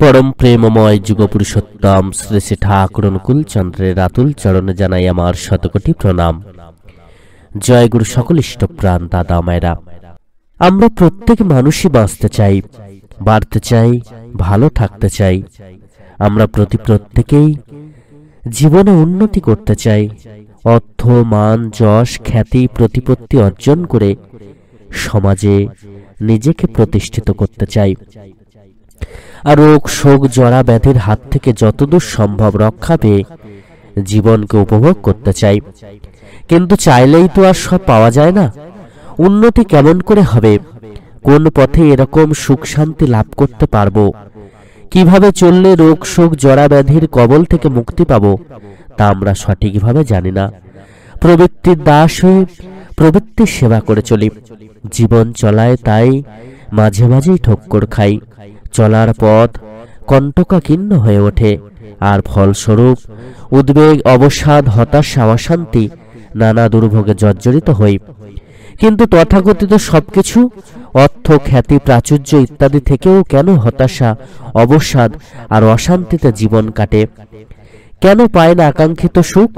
परम प्रेममय जुगपुरुषोत्तम श्री श्री ठाकुर अनुकूल चंद्रेर आतुल चरणे जानाई आमार शतकोटी प्रणाम। जय गुरु सकल इष्ट प्राण दादा मायरा। आमरा प्रत्येक मानुषई बाँचते चाই, बाড়তে চাই, ভালো থাকতে চাই। আমরা প্রত্যেকেই জীবনে উন্নতি করতে চাই, অর্থ মান যশ খ্যাতি প্রতিপত্তি অর্জন করে সমাজে নিজেকে প্রতিষ্ঠিত করতে চাই। আর রোগ শোক জরা ব্যাধির হাত থেকে যতদূর সম্ভব রক্ষা পেয়ে জীবনকে উপভোগ করতে চাই। কিন্তু চাইলেই তো আর সব পাওয়া যায় না। উন্নতি কেমন করে হবে, কোন পথে এরকম সুখ শান্তি লাভ করতে পারবো, কিভাবে চললে রোগ শোক জরা ব্যাধির কবল থেকে মুক্তি পাবো তা আমরা সঠিকভাবে জানি না। প্রবৃত্তির দাস হয়ে প্রবৃত্তির সেবা করে চলি। জীবন চলায় তাই মাঝে মাঝেই ঠক্কর খাই। চলার পথ কণ্টকাকীর্ণ হয়ে ওঠে, আর ফলস্বরূপ উদ্বেগ অবসাদ হতাশা অশান্তি নানা দুর্ভোগে জর্জরিত হই। কিন্তু তথাকথিত সবকিছু অর্থ খ্যাতি প্রাচুর্য ইত্যাদি থেকেও কেন হতাশা অবসাদ আর অশান্তিতে জীবন কাটে? কেন পায় না আকাঙ্ক্ষিত সুখ?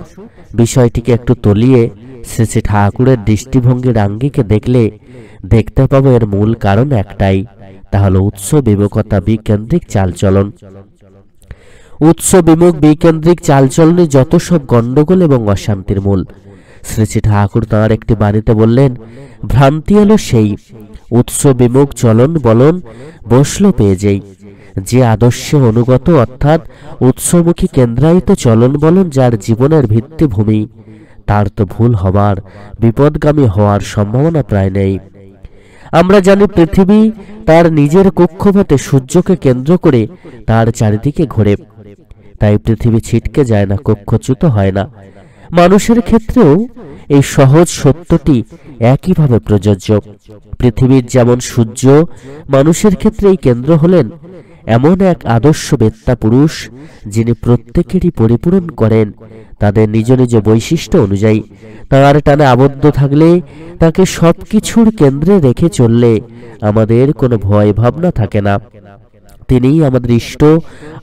বিষয়টিকে একটু তলিয়ে শ্রী শ্রী ঠাকুরের দৃষ্টিভঙ্গির আঙ্গিকে দেখলে দেখতে পাবো এর মূল কারণ একটাই, তা হলো উৎস বিমুখতা বিকেন্দ্রিক চালচলন। উৎস বিমুখ বিকেন্দ্রিক চালচলনে যত সব গণ্ডগোল এবং অশান্তির মূল। শ্রী শ্রী ঠাকুর তাঁর একটি বাণীতে বললেন, ভ্রান্তি হলো সেই উৎস বিমুখ চলন বলন বসলো পেয়ে যেই। যে আদর্শে অনুগত অর্থাৎ উৎসমুখী কেন্দ্রায়িত চলন বলন যার জীবনের ভিত্তিভূমি, তার তো ভুল হবার বিপদগামী হওয়ার সম্ভাবনা প্রায় নেই। আমরা জানি পৃথিবী তার নিজের কক্ষপথে সূর্যকে কেন্দ্র করে তার চারিদিকে ঘোরে, তাই পৃথিবী ছিটকে যায় না, কক্ষচ্যুত হয় না। মানুষের ক্ষেত্রেও এই সহজ সত্যটি একইভাবে প্রযোজ্য। পৃথিবীর যেমন সূর্য মানুষের ক্ষেত্রে এই কেন্দ্র হলেন, এমন এক আদর্শ বেত্তা পুরুষ যিনি প্রত্যেকেরই পরিপূরণ করেন তাদের নিজ নিজ বৈশিষ্ট্য অনুযায়ী। তাঁর টানে আবদ্ধ থাকলে, তাকে সবকিছুর কেন্দ্রে রেখে চললে আমাদের কোনো ভয় ভাবনা থাকে না। তিনিই আমাদের ইষ্ট,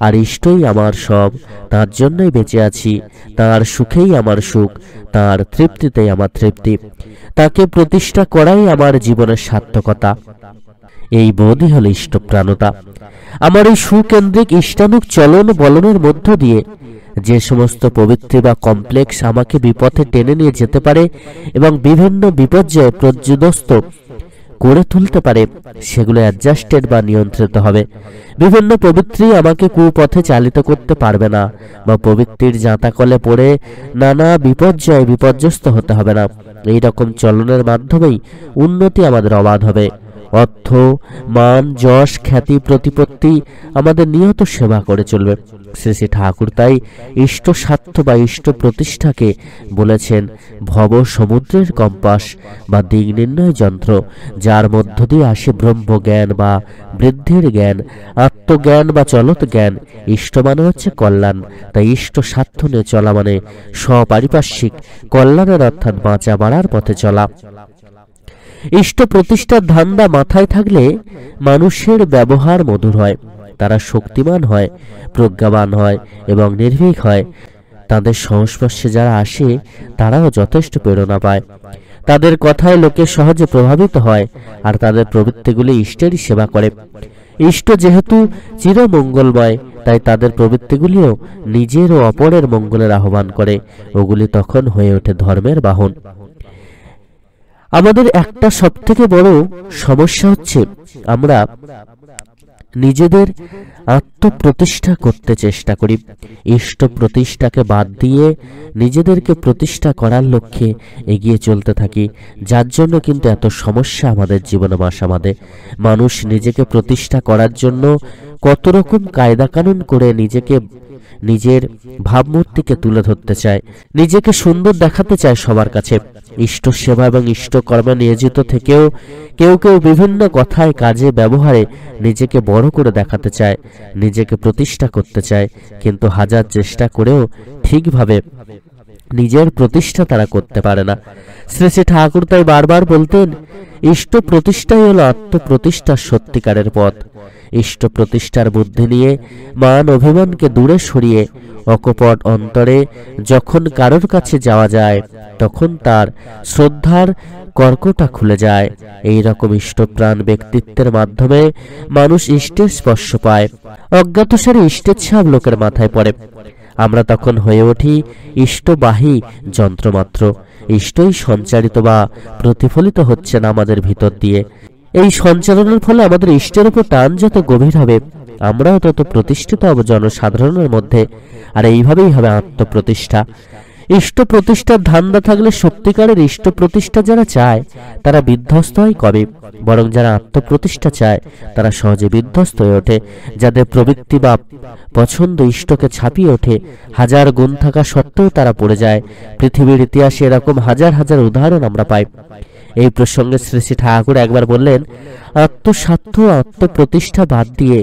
আর ইষ্টই আমার সব। তার জন্যই বেঁচে আছি, তার সুখেই আমার সুখ, তার তৃপ্তিতেই আমার তৃপ্তি। তাকে প্রতিষ্ঠা করাই আমার জীবনের সার্থকতা। এই বোধই হল ইষ্টপ্রাণতা। আমার এই সুকেন্দ্রিক ইষ্টানুক চলন বলনের মধ্য দিয়ে যে সমস্ত পবিত্র বা কমপ্লেক্স আমাকে বিপথে টেনে নিয়ে যেতে পারে এবং বিভিন্ন বিপর্যয়ে প্রজ্জুদস্ত করে তুলতে পারে, সেগুলো অ্যাডজাস্টেড বা নিয়ন্ত্রিত হবে। বিভিন্ন পবিত্রী আমাকে কুপথে চালিত করতে পারবে না, বা পবিত্রীর জাঁতাকলে পড়ে নানা বিপর্যয়ে বিপর্যস্ত হতে হবে না। এই রকম চলনের মাধ্যমেই উন্নতি আমাদের অবাধ হবে। অর্থ মান যশ খ্যাতি প্রতিপত্তি আমাদের নিয়ত সেবা করে চলবে। শ্রী শ্রী ঠাকুর তাই ইষ্ট স্বার্থ বা ইষ্ট প্রতিষ্ঠাকে বলেছেন ভব সমুদ্রের কম্পাস বা দিক নির্ণয় যন্ত্র, যার মধ্য দিয়ে আসে ব্রহ্মজ্ঞান বা বৃদ্ধির জ্ঞান, আত্মজ্ঞান বা চলত জ্ঞান। ইষ্ট মানে হচ্ছে কল্যাণ। তাই ইষ্ট স্বার্থ নিয়ে চলা মানে স্বপারিপার্শ্বিক কল্যাণের অর্থাৎ বাঁচা বাড়ার পথে চলা। ইষ্ট প্রতিষ্ঠার ধান্দা মাথায় থাকলে মানুষের ব্যবহার মধুর হয়, তারা শক্তিমান হয়, প্রজ্ঞাবান হয় এবং নির্ভীক হয়। তাদের সংস্পর্শে যারা আসে তারাও যথেষ্ট প্রেরণা পায়। তাদের কথায় লোকে সহজে প্রভাবিত হয়, আর তাদের প্রবৃত্তিগুলি ইষ্টেরই সেবা করে। ইষ্ট যেহেতু চিরমঙ্গলময়, তাই তাদের প্রবৃত্তিগুলিও নিজের ও অপরের মঙ্গলের আহ্বান করে। ওগুলি তখন হয়ে ওঠে ধর্মের বাহন। আমাদের একটা সবথেকে বড় সমস্যা হচ্ছে আমরা নিজেদের আত্মপ্রতিষ্ঠা করতে চেষ্টা করি। ইষ্ট প্রতিষ্ঠাকে বাদ দিয়ে নিজেদেরকে প্রতিষ্ঠা করার লক্ষ্যে এগিয়ে চলতে থাকি, যার জন্য কিন্তু এত সমস্যা আমাদের জীবনে বাসা। মানুষ নিজেকে প্রতিষ্ঠা করার জন্য কত রকম কায়দা কানুন করে নিজেকে নিজের ভাবমূর্তিকে তুলে ধরতে চায়, নিজেকে সুন্দর দেখাতে চায় সবার কাছে। ইষ্ট সেবা এবং ইষ্ট কর্মে নিয়োজিত থেকেও কেউ কেউ বিভিন্ন কথায় কাজে ব্যবহারে নিজেকে বড় করে দেখাতে চায়, নিজেকে প্রতিষ্ঠা করতে চায়। কিন্তু হাজার চেষ্টা করেও ঠিকভাবে নিজের প্রতিষ্ঠা তারা করতে পারে না। শ্রী শ্রী ঠাকুর তাই বারবার বলতেন, ইষ্ট প্রতিষ্ঠাই হলো আত্মপ্রতিষ্ঠার সত্যিকারের পথ। ইষ্ট প্রতিষ্ঠার বুদ্ধি নিয়ে মান অভিমানকে দূরে সরিয়ে অকপট অন্তরে যখন কারোর কাছে যাওয়া যায়, তখন তার শ্রদ্ধার কর্কটা খুলে যায়। এই রকম ইষ্টপ্রাণ ব্যক্তিত্বের মাধ্যমে মানুষ ইষ্টের স্পর্শ পায়। অজ্ঞাতসারে ইষ্টের ছাপ লোকের মাথায় পড়ে। আমরা তখন হয়ে উঠি ইষ্টবাহী যন্ত্রমাত্র। ইষ্টই সঞ্চারিত বা প্রতিফলিত হচ্ছেন আমাদের ভিতর দিয়ে। এই সঞ্চালনের ফলে আমাদের ইষ্টের উপর টান যত গভীর হবে, আমরাও তত প্রতিষ্ঠিত হব জনসাধারণের মধ্যে। আর এইভাবেই হবে আত্মপ্রতিষ্ঠা। ইষ্ট প্রতিষ্ঠার ধান্দা থাকলে সত্যিকারের ইষ্ট প্রতিষ্ঠা যারা চায় তারা বিধ্বস্ত হয় কবে, বরং যারা আত্মপ্রতিষ্ঠা চায় তারা সহজে বিধ্বস্ত হয়ে ওঠে। যাদের প্রবৃত্তি বা পছন্দ ইষ্টকে ছাপিয়ে ওঠে, হাজার গুণ থাকা সত্ত্বেও তারা পড়ে যায়। পৃথিবীর ইতিহাসে এরকম হাজার হাজার উদাহরণ আমরা পাই। এই প্রসঙ্গে শ্রী শ্রী ঠাকুর একবার বললেন, আত্মস্বার্থ আত্মপ্রতিষ্ঠা বাদ দিয়ে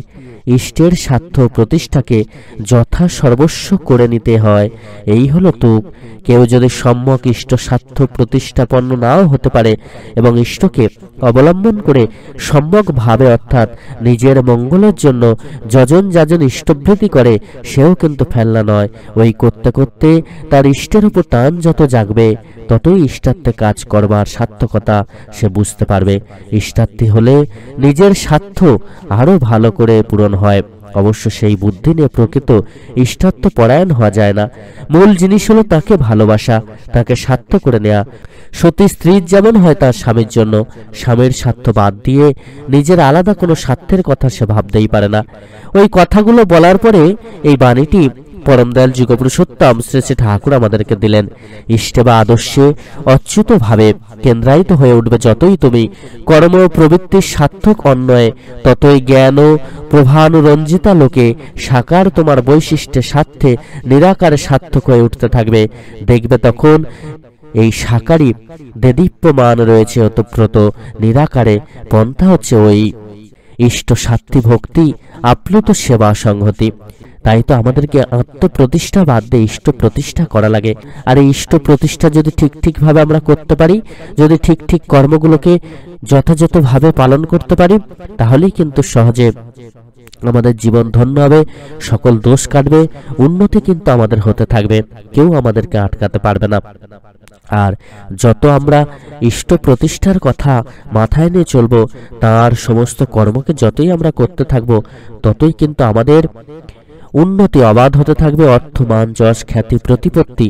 ইষ্টের স্বার্থ প্রতিষ্ঠাকে যথা সর্বস্ব করে নিতে হয়। এই হলো তুক। কেউ যদি সম্যক ইষ্ট স্বার্থ প্রতিষ্ঠাপন্ন নাও হতে পারে এবং ইষ্টকে অবলম্বন করে সম্যকভাবে অর্থাৎ নিজের মঙ্গলের জন্য যজন যাজন ইষ্টভৃতি করে, সেও কিন্তু ফেলনা নয়। ওই করতে করতে তার ইষ্টের উপর টান যত জাগবে, ততই ইষ্টার্থে কাজ করবার সার্থকতা সে বুঝতে পারবে। ইষ্টার্থী হলে নিজের স্বার্থ আরো ভালো করে পূরণ হয়। অবশ্য সেই বুদ্ধি নিয়ে প্রকৃত ইষ্টার্থ পরায়ণ হওয়া যায় না। মূল জিনিস হলো তাকে ভালোবাসা, তাকে স্বার্থ করে নেয়া। সতী স্ত্রীর যেমন হয় তার স্বামীর জন্য, স্বামীর স্বার্থ বাদ দিয়ে নিজের আলাদা কোনো স্বার্থের কথা সে ভাবতেই পারে না। ওই কথাগুলো বলার পরে এই বাণীটি পরমদয়াল যুগপুরুষোত্তম শ্রী শ্রী ঠাকুর আমাদেরকে দিলেন। ইষ্টে বা আদর্শে অচ্যুতভাবে কেন্দ্রায়িত হয়ে উঠবে যতই তুমি কর্ম প্রবৃত্তির সার্থক অন্বয়ে, ততই জ্ঞান ও প্রভানুরঞ্জিতা লোকে সাকার তোমার বৈশিষ্ট্যের স্বার্থে নিরাকারে সার্থক হয়ে উঠতে থাকবে। দেখবে তখন এই সাকারই দেদীপ্যমান রয়েছে ওতপ্রোত নিরাকারে। পন্থা হচ্ছে ওই ইষ্ট স্বার্থী ভক্তি আপ্লুত সেবা সংহতি। তাই তো আমাদেরকে আত্মপ্রতিষ্ঠা বাদ দিয়ে ইষ্ট প্রতিষ্ঠা করা লাগে। আর এই ইষ্ট প্রতিষ্ঠা যদি ঠিক ঠিকভাবে আমরা করতে পারি, যদি ঠিক ঠিক কর্মগুলোকে যথাযথভাবে পালন করতে পারি, তাহলেই কিন্তু সহজে আমাদের জীবন ধন্য হবে, সকল দোষ কাটবে, উন্নতি কিন্তু আমাদের হতে থাকবে, কেউ আমাদেরকে আটকাতে পারবে না। আর যত আমরা ইষ্ট প্রতিষ্ঠার কথা মাথায় নিয়ে চলবো, তার সমস্ত কর্মকে যতই আমরা করতে থাকবো, ততই কিন্তু আমাদের উন্নতি অবাধ হতে থাকবে। অর্থ, মান, যশ, খ্যাতি, প্রতিপত্তি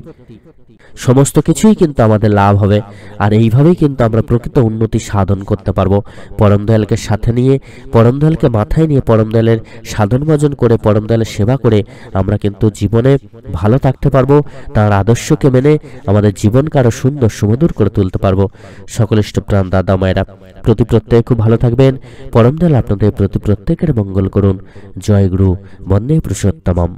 সমস্ত কিছুই কিন্তু আমাদের লাভ হবে। আর এইভাবেই কিন্তু আমরা প্রকৃত উন্নতি সাধন করতে পারবো। পরম দয়ালকে সাথে নিয়ে, পরম দয়ালকে মাথায় নিয়ে, পরম দয়ালের সাধন ভজন করে, পরম দয়ালের সেবা করে আমরা কিন্তু জীবনে ভালো থাকতে পারবো। তার আদর্শকে মেনে আমাদের জীবনকে আরো সুন্দর সুমধুর করে তুলতে পারবো। সকল ইষ্টপ্রাণ দাদা মায়েরা প্রতি প্রত্যেকে খুব ভালো থাকবেন। পরম দয়াল আপনাদের প্রতি প্রত্যেকের মঙ্গল করুন। জয় গুরু, বন্দে পুরুষোত্তমম।